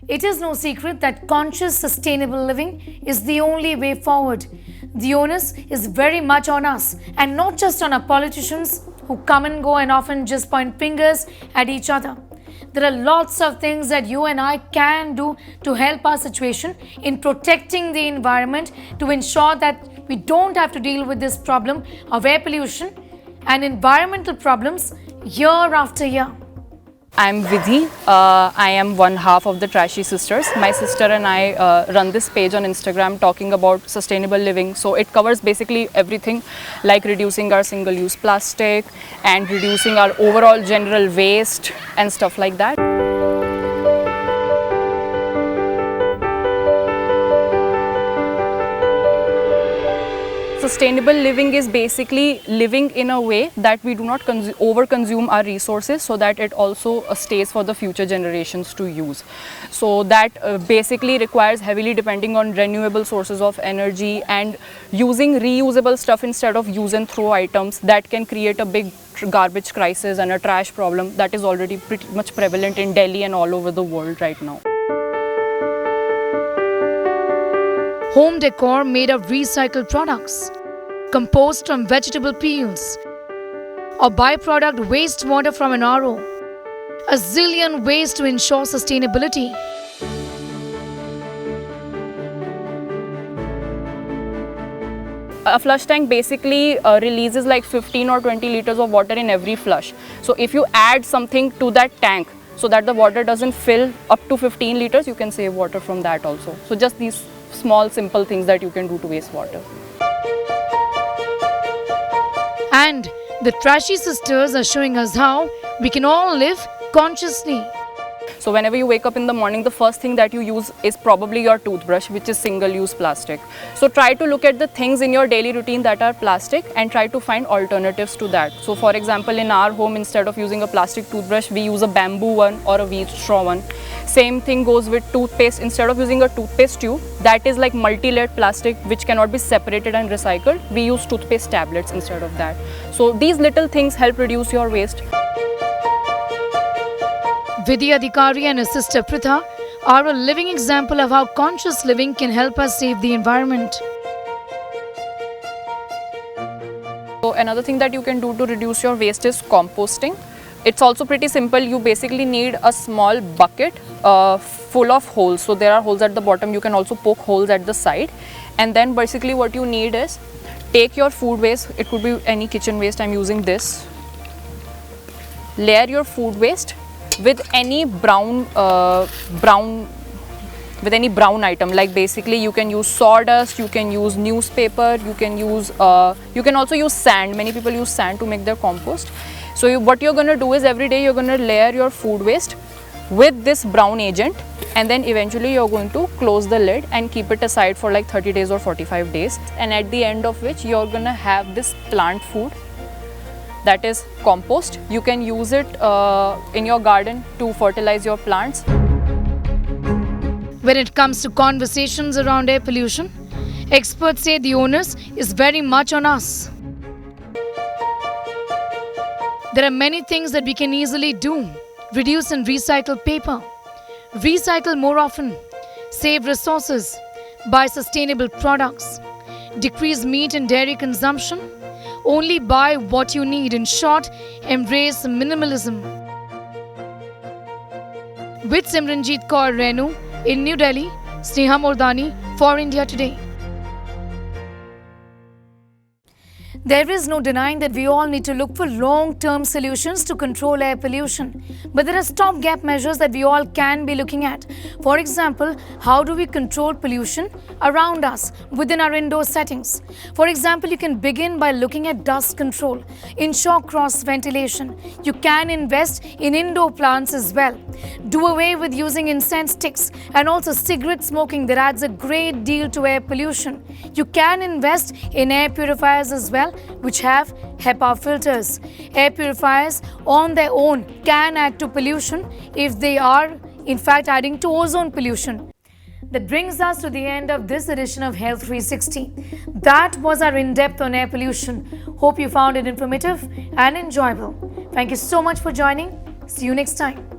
It is no secret that conscious, sustainable living is the only way forward. The onus is very much on us, and not just on our politicians who come and go and often just point fingers at each other. There are lots of things that you and I can do to help our situation in protecting the environment, to ensure that we don't have to deal with this problem of air pollution and environmental problems year after year. I'm Vidhi. I am one half of the Trashy Sisters. My sister and I run this page on Instagram talking about sustainable living. So it covers basically everything like reducing our single-use plastic and reducing our overall general waste and stuff like that. Sustainable living is basically living in a way that we do not over-consume our resources, so that it also stays for the future generations to use. So that basically requires heavily depending on renewable sources of energy and using reusable stuff instead of use and throw items that can create a big garbage crisis and a trash problem that is already pretty much prevalent in Delhi and all over the world right now. Home decor made of recycled products, compost from vegetable peels, or byproduct wastewater from an RO. A zillion ways to ensure sustainability. A flush tank basically releases like 15 or 20 liters of water in every flush. So if you add something to that tank so that the water doesn't fill up to 15 liters, you can save water from that also. So just these small simple things that you can do to waste water. And the Trashy Sisters are showing us how we can all live consciously. So whenever you wake up in the morning, the first thing that you use is probably your toothbrush, which is single-use plastic. So try to look at the things in your daily routine that are plastic and try to find alternatives to that. So for example, in our home, instead of using a plastic toothbrush, we use a bamboo one or a wheat straw one. Same thing goes with toothpaste. Instead of using a toothpaste tube that is like multi-layered plastic which cannot be separated and recycled, we use toothpaste tablets instead of that. So these little things help reduce your waste. Vidya Adhikari and her sister Pritha are a living example of how conscious living can help us save the environment. So another thing that you can do to reduce your waste is composting. It's also pretty simple. You basically need a small bucket full of holes. So there are holes at the bottom. You can also poke holes at the side. And then basically what you need is take your food waste. It could be any kitchen waste. I'm using this. Layer your food waste with any brown item. Like basically you can use sawdust, you can use newspaper, you can also use sand. Many people use sand to make their compost. So what you're going to do is every day you're going to layer your food waste with this brown agent, and then eventually you're going to close the lid and keep it aside for like 30 days or 45 days, and at the end of which you're going to have this plant food that is compost. You can use it in your garden to fertilize your plants. When it comes to conversations around air pollution, experts say the onus is very much on us. There are many things that we can easily do. Reduce and recycle paper. Recycle more often. Save resources. Buy sustainable products. Decrease meat and dairy consumption. Only buy what you need. In short, embrace minimalism. With Simranjeet Kaur Renu in New Delhi, Sneha Mordani for India Today. There is no denying that we all need to look for long-term solutions to control air pollution. But there are stopgap measures that we all can be looking at. For example, how do we control pollution around us within our indoor settings? For example, you can begin by looking at dust control. Ensure cross-ventilation. You can invest in indoor plants as well. Do away with using incense sticks and also cigarette smoking that adds a great deal to air pollution. You can invest in air purifiers as well, which have HEPA filters. Air purifiers on their own can add to pollution if they are in fact adding to ozone pollution. That brings us to the end of this edition of Health 360. That was our in-depth on air pollution. Hope you found it informative and enjoyable. Thank you so much for joining. See you next time.